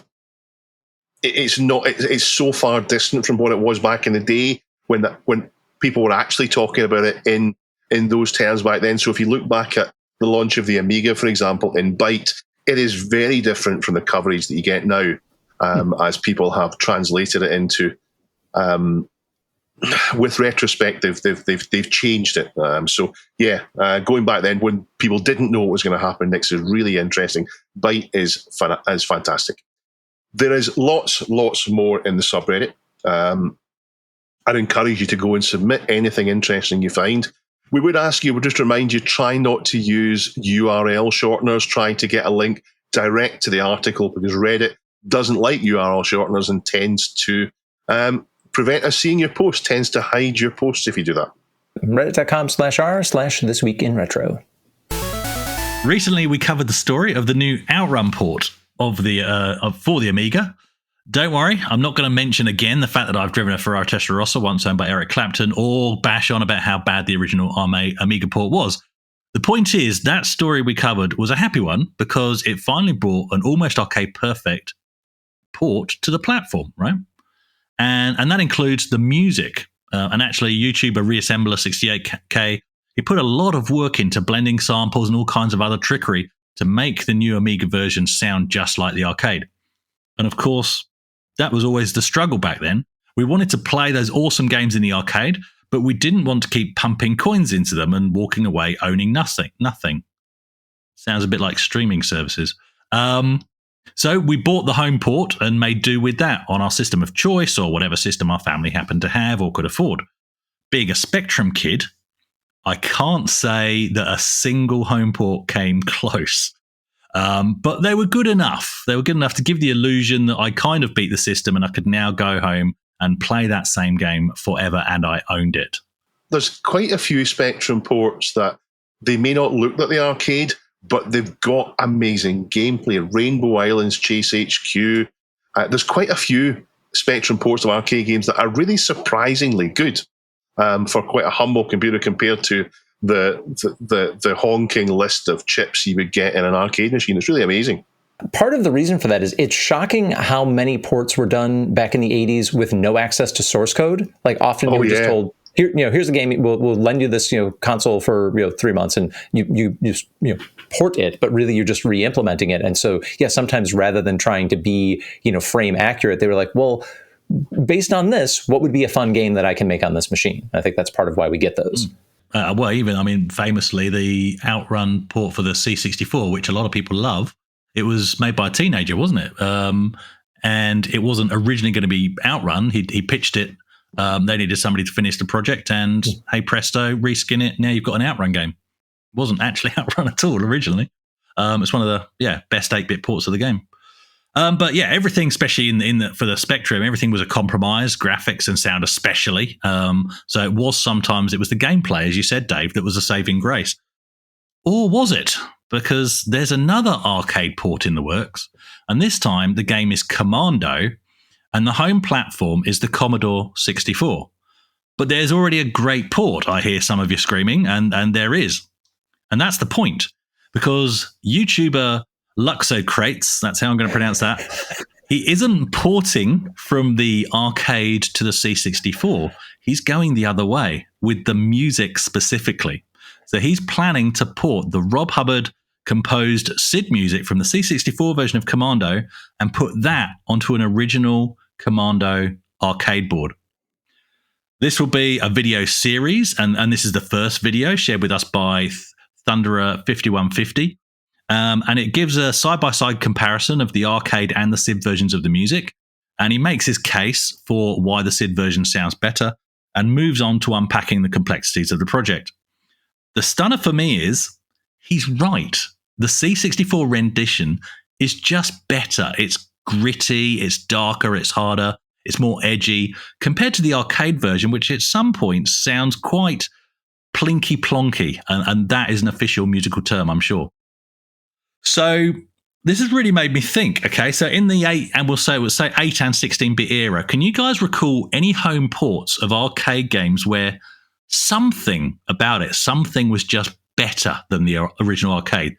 so far distant from what it was back in the day when people were actually talking about it in those terms back then. So if you look back at the launch of the Amiga, for example, in Byte, it is very different from the coverage that you get now, as people have translated it into. With retrospective, they've changed it. Going back then when people didn't know what was going to happen next is really interesting. Byte is fantastic. There is lots more in the subreddit. I'd encourage you to go and submit anything interesting you find. We would just remind you, try not to use URL shorteners. Try to get a link direct to the article because Reddit doesn't like URL shorteners and tends to prevent us seeing your post, tends to hide your posts if you do that. Reddit.com/r/thisweekinretro. Recently, we covered the story of the new Outrun port of the for the Amiga. Don't worry, I'm not going to mention again the fact that I've driven a Ferrari Testarossa once owned by Eric Clapton or bash on about how bad the original Amiga port was. The point is, that story we covered was a happy one because it finally brought an almost arcade perfect port to the platform, right? And that includes the music. And actually, YouTuber Reassembler 68K, he put a lot of work into blending samples and all kinds of other trickery to make the new Amiga version sound just like the arcade. And of course, that was always the struggle back then. We wanted to play those awesome games in the arcade, but we didn't want to keep pumping coins into them and walking away owning nothing. Sounds a bit like streaming services. So we bought the home port and made do with that on our system of choice or whatever system our family happened to have or could afford. Being a Spectrum kid, I can't say that a single home port came close. But they were good enough. They were good enough to give the illusion that I kind of beat the system and I could now go home and play that same game forever, and I owned it. There's quite a few Spectrum ports that they may not look like the arcade, but they've got amazing gameplay. Rainbow Islands, Chase HQ. There's quite a few Spectrum ports of arcade games that are really surprisingly good for quite a humble computer compared to the honking list of chips you would get in an arcade machine. It's really amazing. Part of the reason for that is it's shocking how many ports were done back in the 80s with no access to source code. Like often you were just told, here, here's the game. We'll lend you this, console for 3 months, and you port it, but really you're just re-implementing it. And so, sometimes rather than trying to be, frame accurate, they were like, well, based on this, what would be a fun game that I can make on this machine? I think that's part of why we get those. Famously, the Outrun port for the C64, which a lot of people love, it was made by a teenager, wasn't it? And it wasn't originally going to be Outrun. He pitched it. They needed somebody to finish the project, and hey presto, reskin it. Now you've got an Outrun game. It wasn't actually Outrun at all originally. It's one of the best 8-bit ports of the game. Everything, especially for the Spectrum, everything was a compromise, graphics and sound especially. So it was the gameplay, as you said, Dave, that was a saving grace. Or was it? Because there's another arcade port in the works, and this time the game is Commando, and the home platform is the Commodore 64. But there's already a great port, I hear some of you screaming, and there is. And that's the point, because YouTuber Luxocrates, that's how I'm going to pronounce that, he isn't porting from the arcade to the C64. He's going the other way with the music specifically. So he's planning to port the Rob Hubbard composed SID music from the C64 version of Commando and put that onto an original Commando arcade board. This will be a video series, and this is the first video shared with us by Thunderer 5150. And it gives a side-by-side comparison of the arcade and the SID versions of the music. And he makes his case for why the SID version sounds better and moves on to unpacking the complexities of the project. The stunner for me is he's right. The C64 rendition is just better. It's gritty, it's darker, it's harder, it's more edgy compared to the arcade version, which at some points sounds quite plinky plonky. And that is an official musical term, I'm sure. So this has really made me think, okay, so in the 8 and we'll say 8 and 16-bit era, can you guys recall any home ports of arcade games where something about it, something was just better than the original arcade?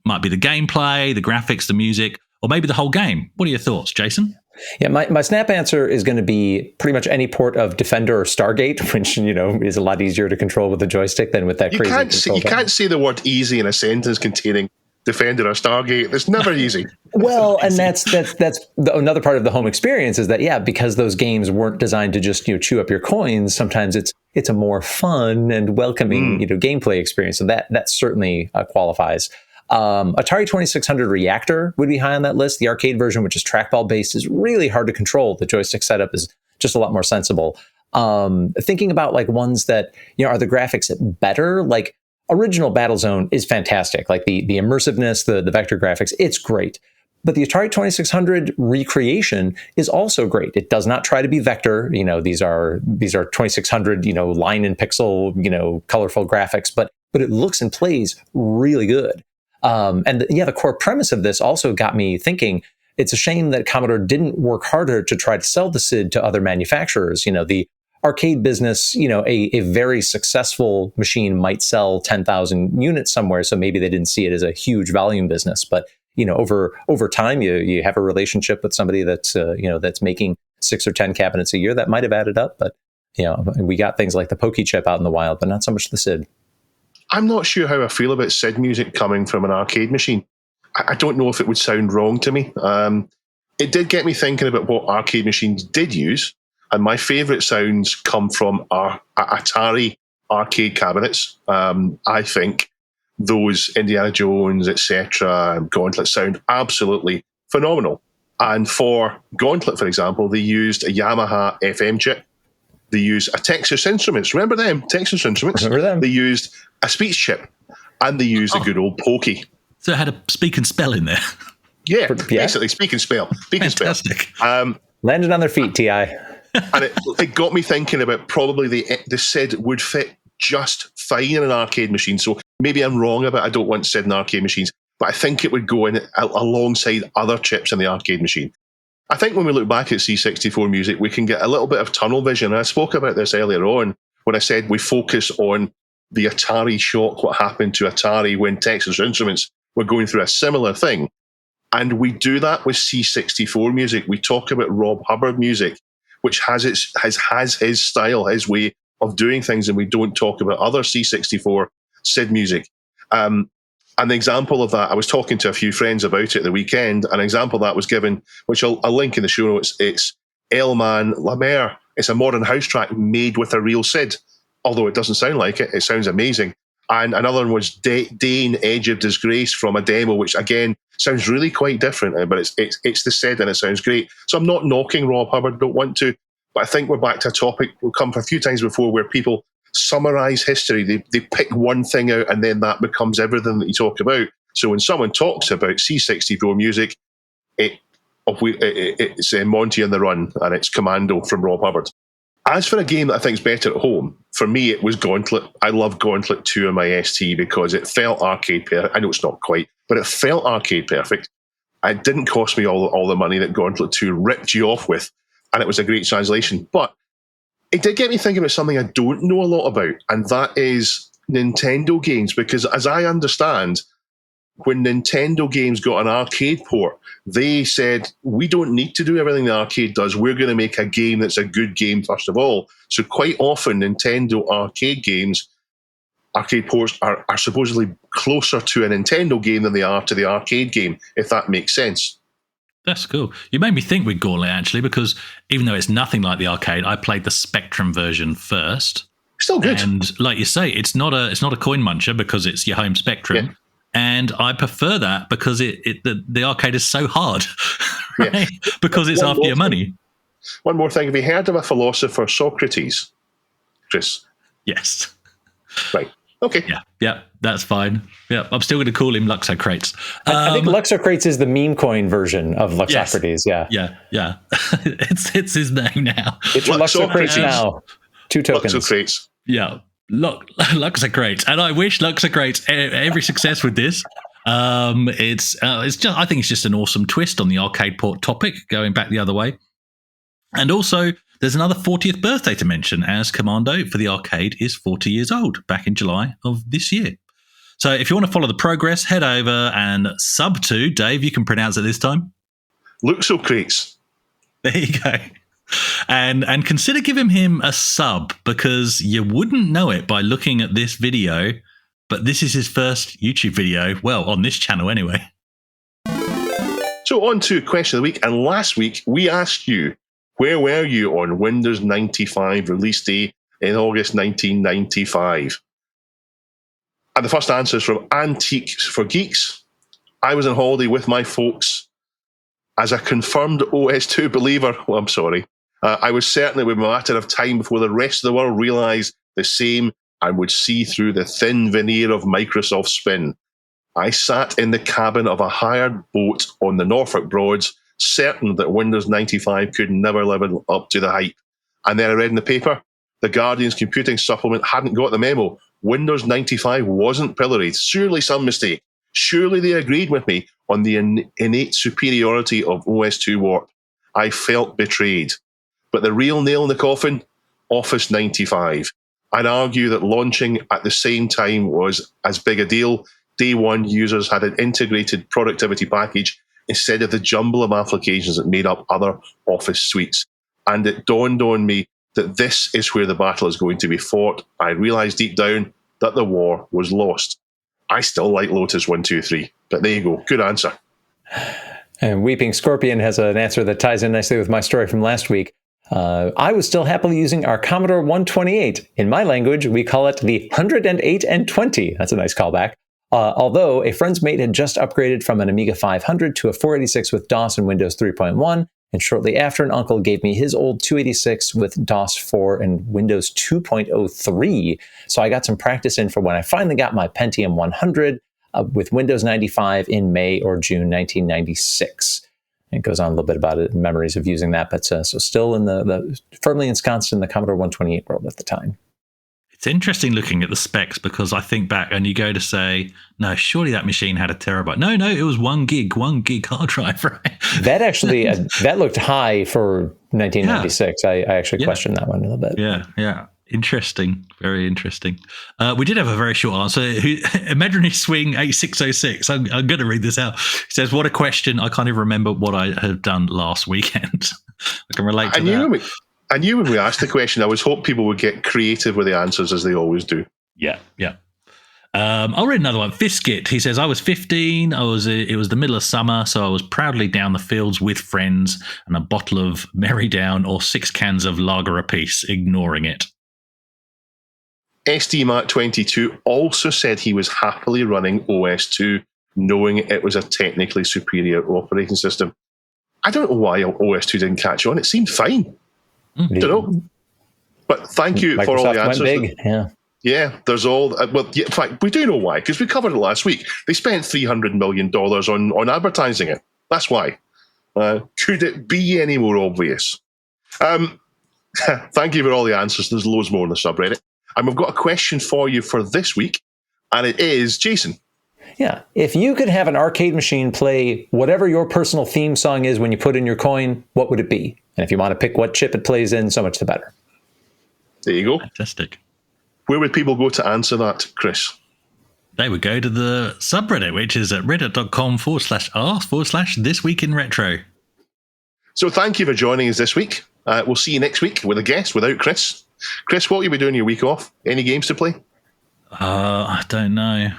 Might be the gameplay, the graphics, the music, or maybe the whole game. What are your thoughts, Jason? Yeah, my snap answer is going to be pretty much any port of Defender or Stargate, which, you know, is a lot easier to control with the joystick than with that crazy control. You can't say the word easy in a sentence containing Defender or Stargate. It's never easy. Well, and that's another part of the home experience is that, yeah, because those games weren't designed to just, you know, chew up your coins. Sometimes it's a more fun and welcoming, you know, gameplay experience. So that certainly qualifies. Atari 2600 Reactor would be high on that list. The arcade version, which is trackball based, is really hard to control. The joystick setup is just a lot more sensible. Thinking about like ones that, you know, are the graphics better, like original Battlezone is fantastic. Like the immersiveness, the vector graphics, it's great. But the Atari 2600 recreation is also great. It does not try to be vector. You know, these are 2600, you know, line and pixel, you know, colorful graphics, but it looks and plays really good. The core premise of this also got me thinking, it's a shame that Commodore didn't work harder to try to sell the SID to other manufacturers. You know, the arcade business, you know, a very successful machine might sell 10,000 units somewhere. So maybe they didn't see it as a huge volume business. But, you know, over time, you have a relationship with somebody that's, you know, that's making 6 or 10 cabinets a year. That might have added up. But, you know, we got things like the Pokey chip out in the wild, but not so much the SID. I'm not sure how I feel about SID music coming from an arcade machine. I don't know if it would sound wrong to me. It did get me thinking about what arcade machines did use, and my favourite sounds come from Atari arcade cabinets. I think those Indiana Jones, etc., Gauntlet sound absolutely phenomenal. And for Gauntlet, for example, they used a Yamaha FM chip. They used a Texas Instruments. Remember them? Texas Instruments. Remember them? They used a speech chip, and they used a good old Pokey. So it had a speak and spell in there. Yeah, basically speak and spell. Fantastic. Landed on their feet, TI. And it got me thinking about probably the SID would fit just fine in an arcade machine. So maybe I'm wrong about I don't want SID in arcade machines, but I think it would go in alongside other chips in the arcade machine. I think when we look back at C64 music, we can get a little bit of tunnel vision. And I spoke about this earlier on when I said we focus on the Atari shock, what happened to Atari when Texas Instruments were going through a similar thing. And we do that with C64 music. We talk about Rob Hubbard music, which has his style, his way of doing things, and we don't talk about other C64 SID music. An example of that, I was talking to a few friends about it at the weekend. An example of that was given, which I'll link in the show notes. It's Elman La Mer. It's a modern house track made with a real SID, although it doesn't sound like it. It sounds amazing. And another one was Dane, Edge of Disgrace from a demo, which again sounds really quite different, but it's the SID and it sounds great. So I'm not knocking Rob Hubbard, don't want to, but I think we're back to a topic we've come a few times before where people summarize history. They pick one thing out and then that becomes everything that you talk about. So when someone talks about C64 music, it's Monty on the Run and it's Commando from Rob Hubbard. As for a game that I think is better at home, for me it was Gauntlet. I love Gauntlet 2 on my ST because it felt arcade perfect. I know it's not quite, but it felt arcade perfect. It didn't cost me all the money that Gauntlet 2 ripped you off with, and it was a great translation. But it did get me thinking about something I don't know a lot about, and that is Nintendo games, because as I understand, when Nintendo games got an arcade port, they said, we don't need to do everything the arcade does. We're going to make a game that's a good game, first of all. So quite often, Nintendo arcade games arcade ports are supposedly closer to a Nintendo game than they are to the arcade game, if that makes sense. That's cool. You made me think with Gauntlet, actually, because even though it's nothing like the arcade, I played the Spectrum version first. Still good. And like you say, it's not a coin muncher because it's your home Spectrum. Yeah. And I prefer that because the arcade is so hard, right? Yeah. Because it's after your money. One more thing. Have you heard of a philosopher, Socrates, Chris? Yes. Right. Okay. Yeah, that's fine. Yeah, I'm still going to call him Luxocrates. I think Luxocrates is the meme coin version of Luxocrates. Yes. Yeah. it's his name now. It's Luxocrates now. 2 tokens. Luxocrates. Yeah. Luxocrates. And I wish Luxocrates every success with this. It's just, I think it's just an awesome twist on the arcade port topic, going back the other way. And also, there's another 40th birthday to mention, as Commando for the arcade is 40 years old, back in July of this year. So if you want to follow the progress, head over and sub to, Dave, you can pronounce it this time. Luxocrates. There you go. And consider giving him a sub, because you wouldn't know it by looking at this video, but this is his first YouTube video, well, on this channel anyway. So on to question of the week, and last week we asked you, where were you on Windows 95 release day in August 1995? And the first answer is from Antiques for Geeks. I was on holiday with my folks. As a confirmed OS2 believer, well, I'm sorry, I was certain it would be a matter of time before the rest of the world realised the same and would see through the thin veneer of Microsoft spin. I sat in the cabin of a hired boat on the Norfolk Broads, certain that Windows 95 could never live up to the hype. And then I read in the paper, the Guardian's computing supplement hadn't got the memo. Windows 95 wasn't pilloried. Surely some mistake. Surely they agreed with me on the innate superiority of OS2 Warp. I felt betrayed. But the real nail in the coffin? Office 95. I'd argue that launching at the same time was as big a deal. Day one, users had an integrated productivity package instead of the jumble of applications that made up other Office suites. And it dawned on me that this is where the battle is going to be fought. I realised deep down that the war was lost. I still like Lotus 123, but there you go. Good answer. And Weeping Scorpion has an answer that ties in nicely with my story from last week. I was still happily using our Commodore 128. In my language, we call it the 108 and 20. That's a nice callback. Although a friend's mate had just upgraded from an Amiga 500 to a 486 with DOS and Windows 3.1, and shortly after, an uncle gave me his old 286 with DOS 4 and Windows 2.03. So I got some practice in for when I finally got my Pentium 100 with Windows 95 in May or June 1996. It goes on a little bit about it, memories of using that, but so still in the firmly ensconced in the Commodore 128 world at the time. It's interesting looking at the specs, because I think back and you go to say, no, surely that machine had a terabyte. No, it was 1 gig hard drive, right? That actually, that looked high for 1996. Yeah. I actually questioned that one a little bit. Yeah. Interesting. Very interesting. We did have a very short answer. Imaginary Swing 8606. I'm going to read this out. It says, what a question. I can't even remember what I had done last weekend. I can relate to that. I knew when we asked the question, I was hoping people would get creative with the answers, as they always do. Yeah. I'll read another one. Fiskit, he says, I was 15. It was the middle of summer, so I was proudly down the fields with friends and a bottle of Merry Down or 6 cans of lager apiece, ignoring it. SDMat22 also said he was happily running OS2, knowing it was a technically superior operating system. I don't know why OS2 didn't catch on. It seemed fine. Don't know. But thank you for all the answers. Went big. Yeah, there's all. In fact, we do know why, because we covered it last week. They spent $300 million on advertising it. That's why. Could it be any more obvious? Thank you for all the answers. There's loads more in the subreddit. And we've got a question for you for this week, and it is, Jason. Yeah. If you could have an arcade machine play whatever your personal theme song is when you put in your coin, what would it be? And if you want to pick what chip it plays in, so much the better. There you go. Fantastic. Where would people go to answer that, Chris? They would go to the subreddit, which is at reddit.com/r/thisweekinretro. So thank you for joining us this week. We'll see you next week with a guest without Chris. Chris, what will you be doing your week off? Any games to play? I don't know.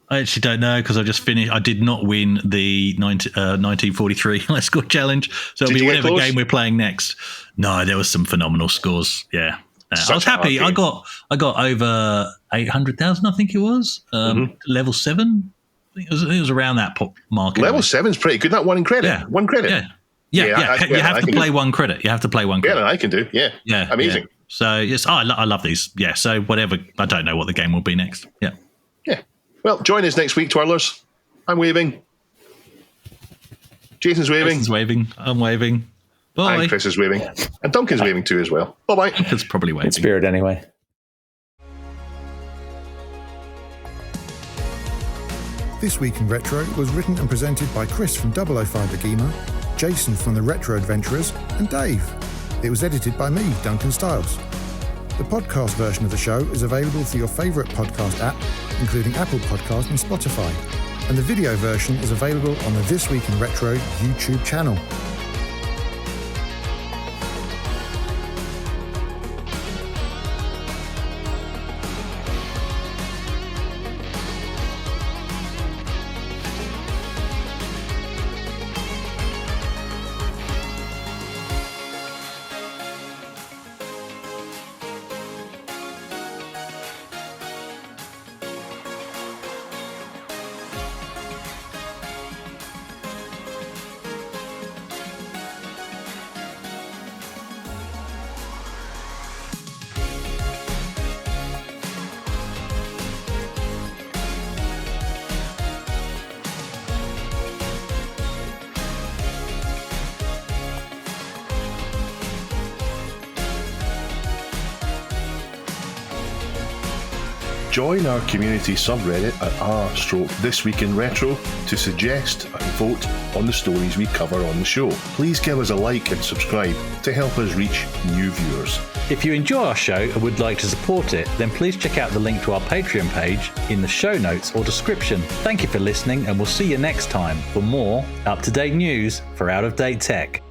I actually don't know because I just finished. I did not win the 1943 Let's Score Challenge, so it'll Did be you get whatever close? game we're playing next. No, there was some phenomenal scores. Yeah, I was Such a happy. hard game. I got over 800,000. I think it was level 7. I think it was around that mark. Level 7's pretty good. That one in credit. Yeah. One credit. Yeah. that's You better have than to I play can one credit. You have to play one do. credit. Yeah, I can do. Yeah. Yeah. Amazing. Yeah. So yes, I love these. Yeah. So whatever. I don't know what the game will be next. Yeah. Yeah. Well, join us next week, twirlers. I'm waving. Jason's waving. Jason's waving. I'm waving. Bye. And Chris is waving. And Duncan's waving too as well. Bye-bye. It's probably waving. In spirit, anyway. This Week in Retro was written and presented by Chris from 005 AGIMA, Jason from the Retro Adventurers, and Dave. It was edited by me, Duncan Styles. The podcast version of the show is available through your favourite podcast app, including Apple Podcast and Spotify. And the video version is available on the This Week in Retro YouTube channel. Join our community subreddit at r/This Week in Retro to suggest and vote on the stories we cover on the show. Please give us a like and subscribe to help us reach new viewers. If you enjoy our show and would like to support it, then please check out the link to our Patreon page in the show notes or description. Thank you for listening, and we'll see you next time for more up-to-date news for out-of-date tech.